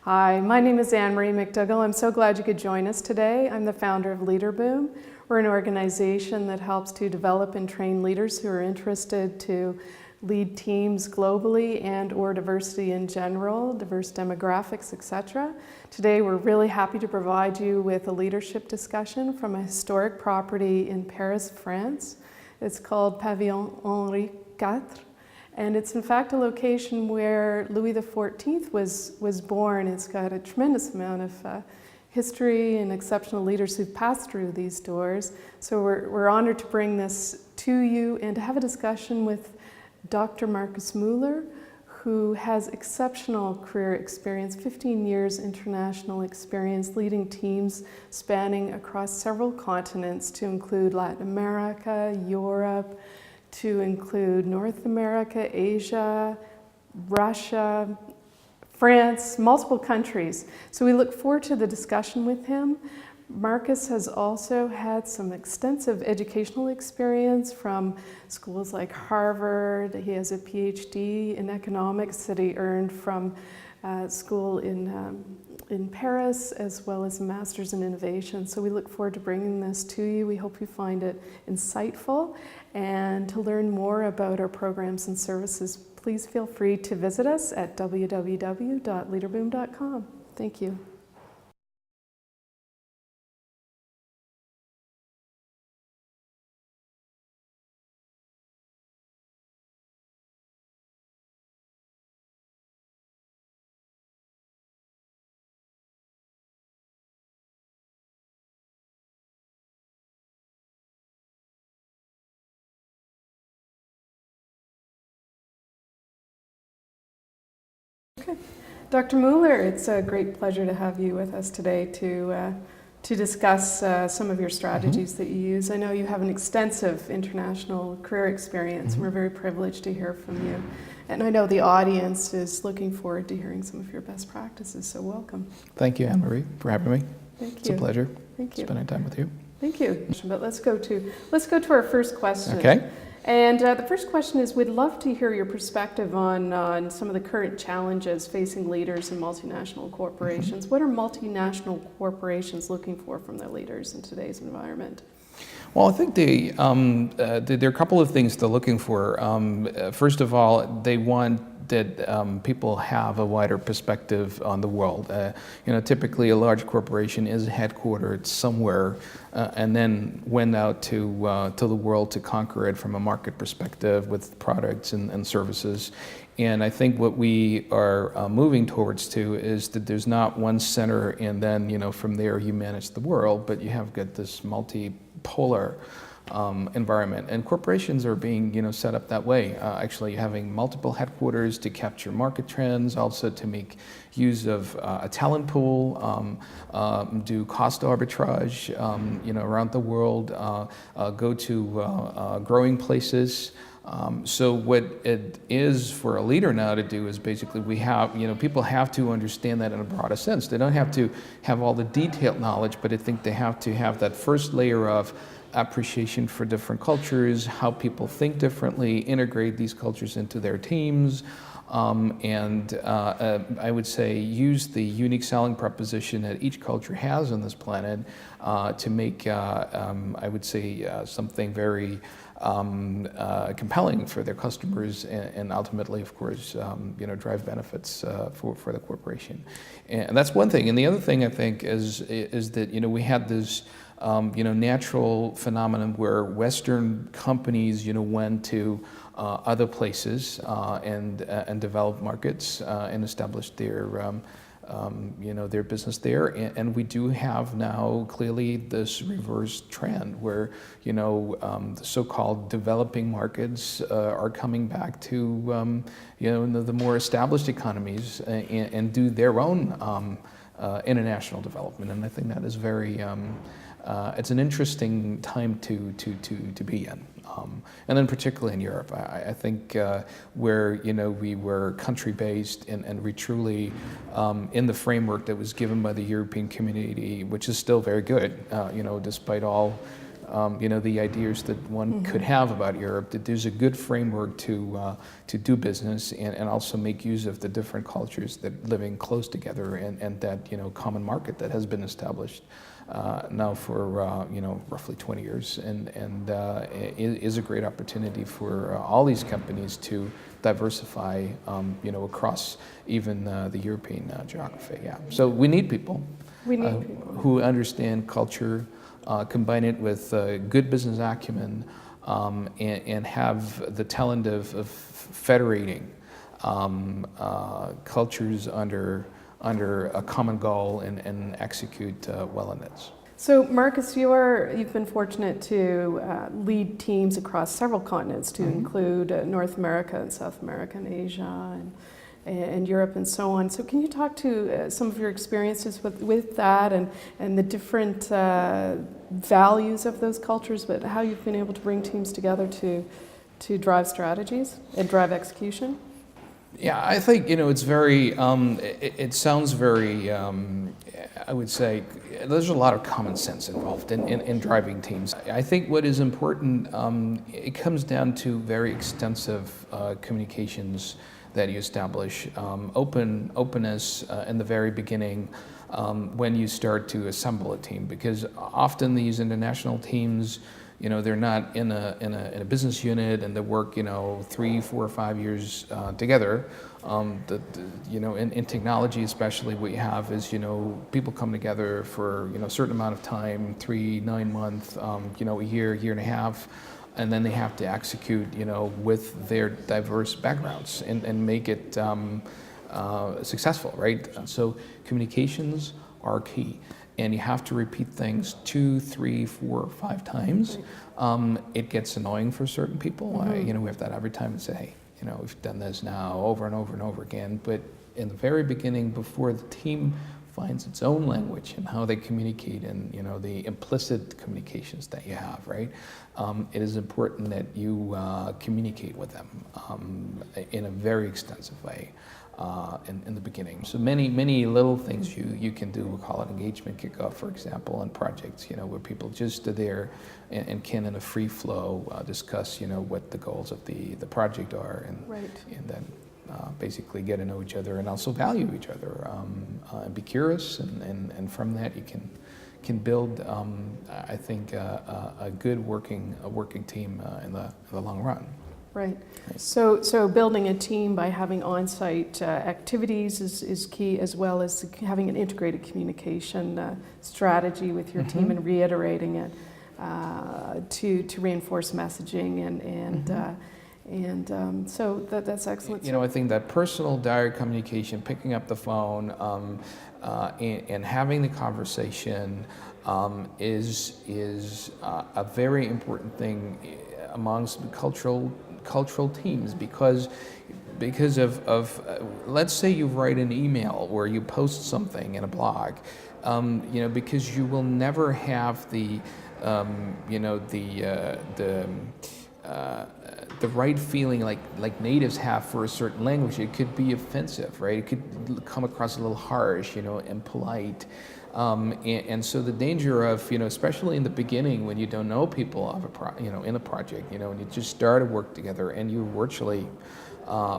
Hi, my name is Anne-Marie McDougall. I'm so glad you could join us today. I'm the founder of LeaderBoom. We're an organization that helps to develop and train leaders who are interested to lead teams globally and or diversity in general, diverse demographics, etc. Today we're really happy to provide you with a leadership discussion from a historic property in Paris, France. It's called Pavillon Henri IV. And it's in fact a location where Louis XIV was born. It's got a tremendous amount of history and exceptional leaders who've passed through these doors. So we're honored to bring this to you and to have a discussion with Dr. Markus Moeller, who has exceptional career experience, 15 years international experience leading teams spanning across several continents to include Latin America, Europe, to include North America, Asia, Russia, France, multiple countries. So we look forward to the discussion with him. Markus has also had some extensive educational experience from schools like Harvard. He has a PhD in economics that he earned from school in Paris, as well as a master's in innovation. So we look forward to bringing this to you. We hope you find it insightful. And to learn more about our programs and services, please feel free to visit us at www.leaderboom.com. Thank you. Okay. Dr. Moeller, it's a great pleasure to have you with us today to discuss some of your strategies that you use. I know you have an extensive international career experience, and we're very privileged to hear from you. And I know the audience is looking forward to hearing some of your best practices, so welcome. Thank you, Anne-Marie, for having me. Thank you. It's a pleasure Thank you. spending time with you. Thank you. But let's go to our first question. Okay. And the first question is, we'd love to hear your perspective on some of the current challenges facing leaders in multinational corporations. What are multinational corporations looking for from their leaders in today's environment? Well, I think there are a couple of things they're looking for. First of all, they want that people have a wider perspective on the world. Typically a large corporation is headquartered somewhere and then went out to the world to conquer it from a market perspective with products and services. And I think what we are moving towards to is that there's not one center and then from there you manage the world, but you have got this multipolar environment, and corporations are being set up that way. Actually having multiple headquarters to capture market trends, also to make use of a talent pool, do cost arbitrage around the world, go to growing places. So what it is for a leader now to do is basically people have to understand that in a broader sense. They don't have to have all the detailed knowledge, but I think they have to have that first layer of appreciation for different cultures, how people think differently, integrate these cultures into their teams, and I would say use the unique selling proposition that each culture has on this planet to make, I would say, something very compelling for their customers and ultimately, of course, drive benefits for the corporation. And that's one thing. And the other thing I think is that we had this natural phenomenon where Western companies went to other places and developed markets and established their their business there, and we do have now clearly this reverse trend where the so-called developing markets are coming back to the more established economies and do their own international development, and I think that is very it's an interesting time to be in. And then particularly in Europe, I think where we were country-based and we truly in the framework that was given by the European community, which is still very good, despite all the ideas that one could have about Europe, that there's a good framework to do business and also make use of the different cultures that living close together and that, common market that has been established now for, roughly 20 years and is a great opportunity for all these companies to diversify, across even the European geography. Yeah. So we need people. We need people Who understand culture, combine it with good business acumen, and have the talent of federating cultures under a common goal and execute well in it. So, Markus, you've been fortunate to lead teams across several continents, to include North America and South America and Asia and Europe and so on. So, can you talk to some of your experiences with that and the different values of those cultures, but how you've been able to bring teams together to drive strategies and drive execution? Yeah, I think, it's very, it sounds very, I would say, there's a lot of common sense involved in driving teams. I think what is important, it comes down to very extensive communications that you establish, openness in the very beginning when you start to assemble a team, because often these international teams, they're not in a business unit and they work, 3, 4, 5 years together. In technology especially, what you have is, people come together for, a certain amount of time, 3, 9 months, a year and a half, and then they have to execute, with their diverse backgrounds and make it successful, right? So communications are key. And you have to repeat things 2, 3, 4, 5 times. It gets annoying for certain people. We have that every time and say, hey, we've done this now over and over and over again. But in the very beginning, before the team finds its own language and how they communicate and, the implicit communications that you have, right? It is important that you communicate with them in a very extensive way. In the beginning. So many little things you can do. We'll call it engagement kickoff, for example, on projects, where people just are there and can in a free flow discuss, what the goals of the project are and then basically get to know each other and also value each other and be curious and from that you can build, I think, a good working team in the long run. Right. So building a team by having on-site activities is key, as well as having an integrated communication strategy with your team and reiterating it to reinforce messaging and so that's excellent. I think that personal direct communication, picking up the phone and having the conversation is a very important thing amongst cultural teams because of let's say you write an email or you post something in a blog, because you will never have the right feeling like natives have for a certain language. It could be offensive, right? It could come across a little harsh, impolite. And so the danger of, especially in the beginning when you don't know people of in a project, and you just start to work together and you're virtually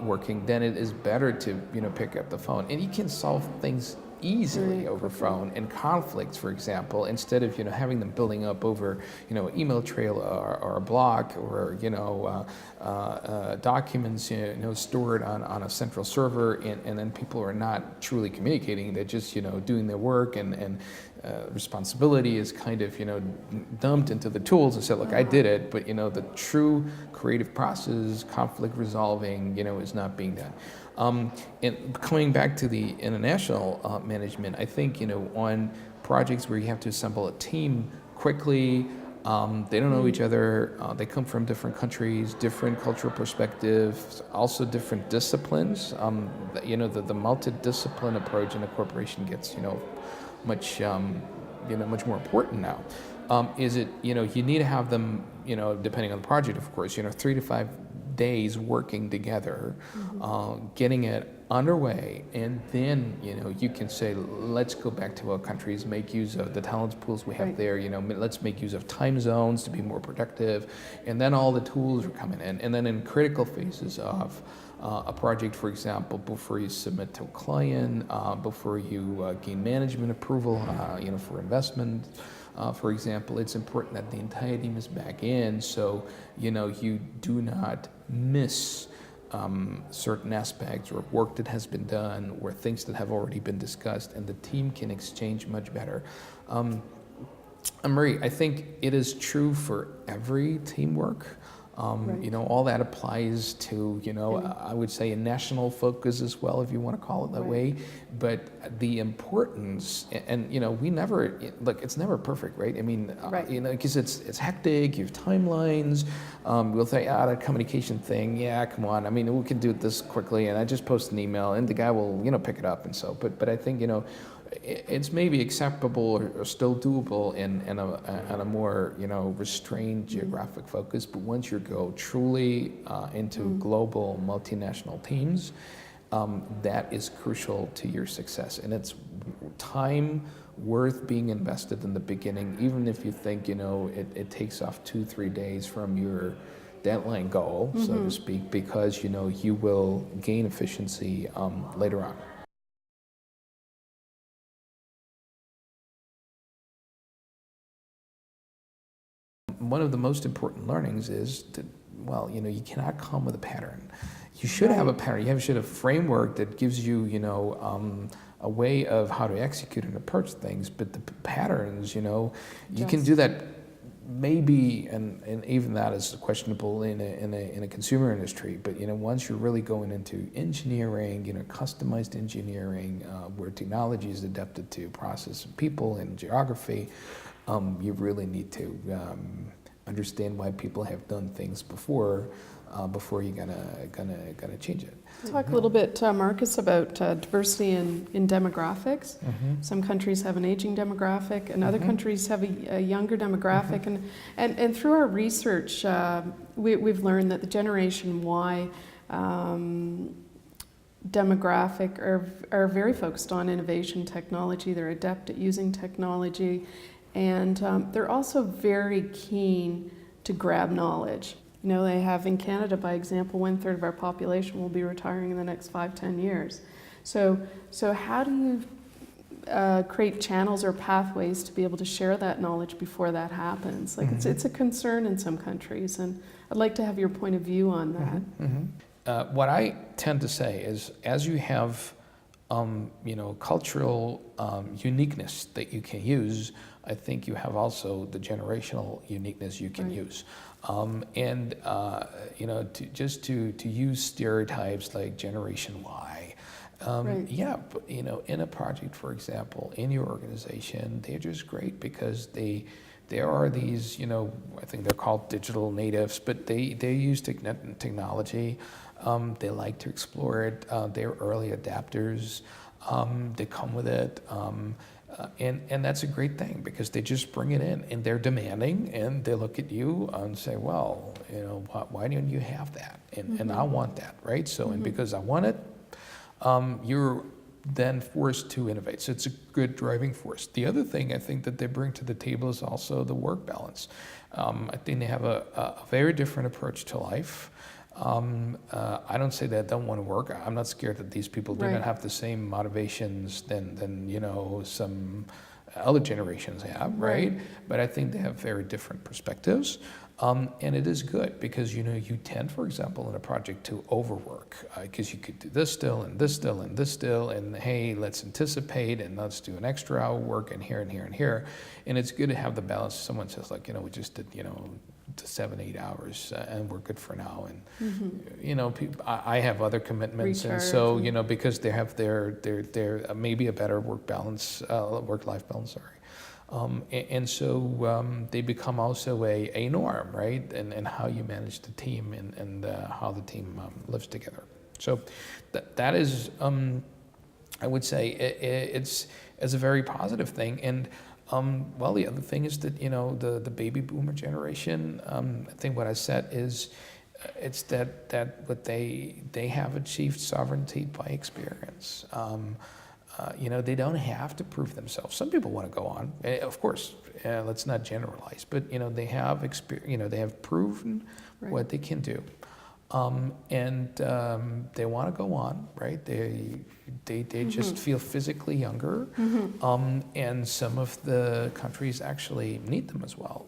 working, then it is better to, pick up the phone. And you can solve things easily over phone and conflicts, for example, instead of, having them building up over, email trail or a block or, documents, stored on a central server and then people are not truly communicating. They're just, doing their work and responsibility is kind of, dumped into the tools and said, look, I did it, but, the true creative process, conflict resolving, is not being done. And coming back to the international management, I think, on projects where you have to assemble a team quickly, they don't know each other, they come from different countries, different cultural perspectives, also different disciplines. The multidiscipline approach in a corporation gets, much more important now. Is it, you need to have them, depending on the project, of course, 3 to 5 days working together, getting it underway, and then you can say, let's go back to our countries, make use of the talent pools we have there. Let's make use of time zones to be more productive, and then all the tools are coming in, and then in critical phases of a project, for example, before you submit to a client, before you gain management approval, for investment. For example, it's important that the entire team is back in, so you do not miss certain aspects or work that has been done or things that have already been discussed, and the team can exchange much better. Marie, I think it is true for every teamwork. All that applies to, I would say a national focus as well, if you want to call it that way. But the importance, and we never, look, it's never perfect, right? I mean, because it's hectic, you have timelines. We'll say, that communication thing, come on. I mean, we can do this quickly, and I just post an email, and the guy will, pick it up, and so. But I think, it's maybe acceptable or still doable in a more restrained geographic focus. But once you go truly into global multinational teams, that is crucial to your success, and it's time worth being invested in the beginning, even if you think it takes off 2-3 days from your deadline goal, so to speak, because you will gain efficiency later on. One of the most important learnings is that, you cannot come with a pattern. You should have a pattern. You should have a framework that gives you, a way of how to execute and approach things. But the patterns, you can do that maybe, and even that is questionable in a consumer industry. But once you're really going into engineering, customized engineering, where technology is adapted to process and people and geography. You really need to understand why people have done things before you're gonna change it. Talk a little bit, Marcus, about diversity in demographics. Some countries have an aging demographic, and other countries have a younger demographic. And through our research, we've learned that the Generation Y demographic are very focused on innovation, technology. They're adept at using technology. And they're also very keen to grab knowledge. They have in Canada, by example, 1/3 of our population will be retiring in the next 5-10 years. So how do you create channels or pathways to be able to share that knowledge before that happens? It's a concern in some countries, and I'd like to have your point of view on that. What I tend to say is, as you have cultural uniqueness that you can use, I think you have also the generational uniqueness you can use. To use stereotypes like Generation Y. But in a project, for example, in your organization, they're just great because there are these, I think they're called digital natives, but they use technology. They like to explore it. They're early adapters. They come with it. And that's a great thing because they just bring it in, and they're demanding, and they look at you and say, well, why don't you have that? And I want that, right? So, and because I want it, you're then forced to innovate. So it's a good driving force. The other thing I think that they bring to the table is also the work balance. I think they have a very different approach to life. I don't say that I don't want to work. I'm not scared that these people do not have the same motivations than some other generations have, right? But I think they have very different perspectives. And it is good because you tend, for example, in a project to overwork because you could do this still and this still and this still, and hey, let's anticipate and let's do an extra hour work and here and here and here. And it's good to have the balance. Someone says we just did 7-8 hours and we're good for now. And people, I have other commitments, recharge, and so because they have their maybe a better work life balance. And so they become also a norm, right? And how you manage the team and how the team lives together. So that is, I would say, it's a very positive thing. And the other thing is that the baby boomer generation. I think what I said is it's that what they have achieved sovereignty by experience. They don't have to prove themselves. Some people want to go on, of course. Let's not generalize, but they have they have proven what they can do, and they want to go on, right? They just feel physically younger, and some of the countries actually need them as well,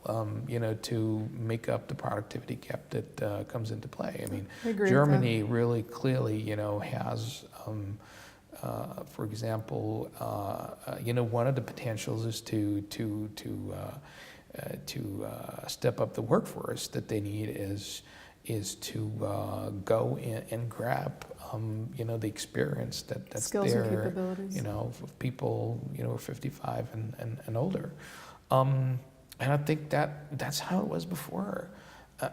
to make up the productivity gap that comes into play. I mean, Germany really clearly, has. For example, one of the potentials is to step up the workforce that they need is to go in and grab the experience that's skills there, and capabilities. Of people 55 and older, and I think that's how it was before.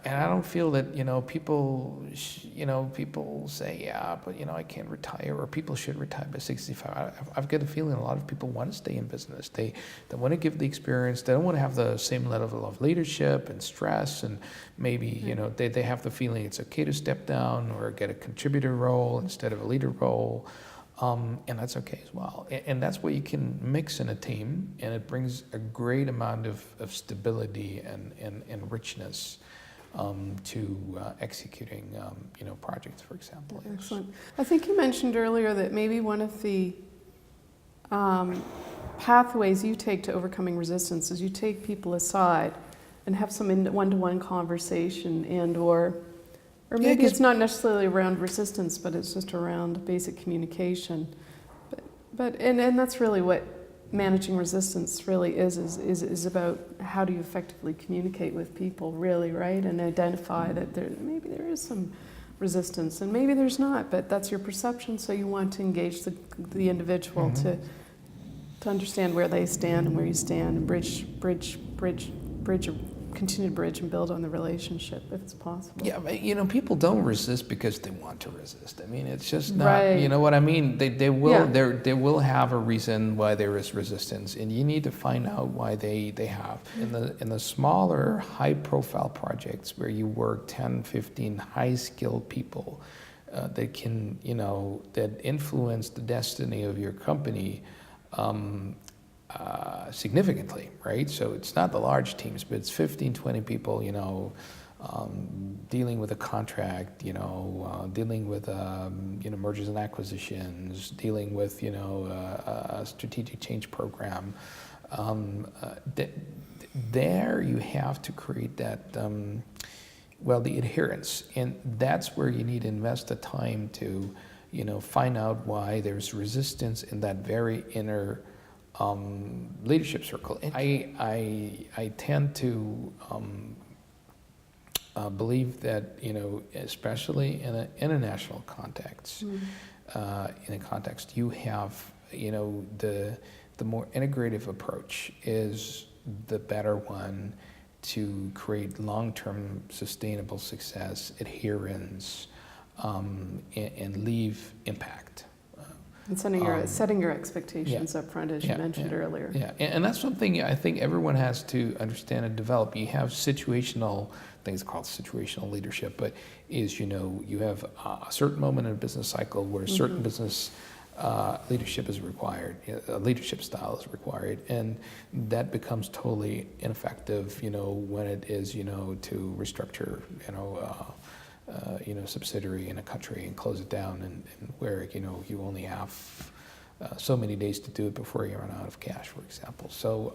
And I don't feel that people people say, yeah, but I can't retire, or people should retire by 65. I've got a feeling a lot of people want to stay in business. They want to give the experience. They don't want to have the same level of leadership and stress, and maybe they have the feeling it's okay to step down or get a contributor role instead of a leader role. And that's okay as well. And that's what you can mix in a team, and it brings a great amount of stability and richness to executing, projects, for example. Excellent. I think you mentioned earlier that maybe one of the pathways you take to overcoming resistance is you take people aside and have some one-to-one conversation, or maybe it's not necessarily around resistance, but it's just around basic communication. But that's really what managing resistance really is about. How do you effectively communicate with people, really, right? And identify that maybe there is some resistance, and maybe there's not, but that's your perception, so you want to engage the individual to understand where they stand and where you stand, and continue to bridge and build on the relationship if it's possible. Yeah, but, people don't resist because they want to resist. I mean, it's just not. Right. You know what I mean? They will. Yeah. They will have a reason why there is resistance, and you need to find out why they have. In the smaller, high-profile projects where you work 10, 15 high-skilled people that can, that influence the destiny of your company. Significantly, right? So it's not the large teams, but it's 15, 20 people, dealing with a contract, dealing with, mergers and acquisitions, dealing with, a strategic change program. There you have to create that, the adherence. And that's where you need to invest the time to, find out why there's resistance in that very inner leadership circle. And I tend to believe that especially in an international context, you have the more integrative approach is the better one to create long-term sustainable success, adherence, and leave impact. And setting your expectations up front, as you mentioned earlier. Yeah, and that's something I think everyone has to understand and develop. You have situational things called situational leadership, but you have a certain moment in a business cycle where a certain business leadership is required, a leadership style is required, and that becomes totally ineffective, when it is, to restructure, subsidiary in a country and close it down, and where you only have so many days to do it before you run out of cash, for example. So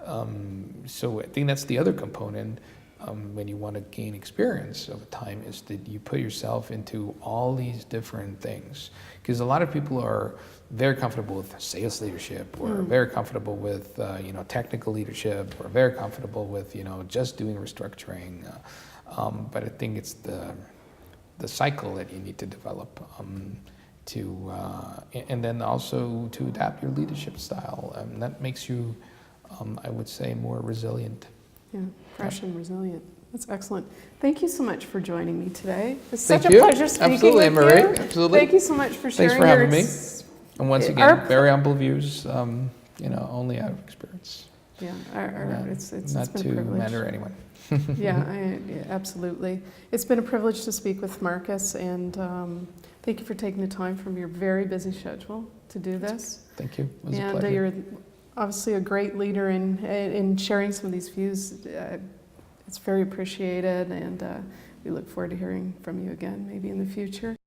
I think that's the other component when you want to gain experience over time, is that you put yourself into all these different things, because a lot of people are very comfortable with sales leadership, or very comfortable with technical leadership, or very comfortable with just doing restructuring. But I think it's the cycle that you need to develop and then also to adapt your leadership style. That makes you, I would say, more resilient. Yeah, fresh and resilient. That's excellent. Thank you so much for joining me today. It's Thank such you. a pleasure speaking Absolutely, with Marie. you. Absolutely. Thank you so much for sharing. Thanks for having me. And once again, Our very humble views, only out of experience. Yeah, it's not been a to privilege. mentor anyone. Yeah, absolutely. It's been a privilege to speak with Markus, and thank you for taking the time from your very busy schedule to do this. Thank you. It was a And pleasure. you're obviously a great leader in sharing some of these views. It's very appreciated, and we look forward to hearing from you again, maybe in the future.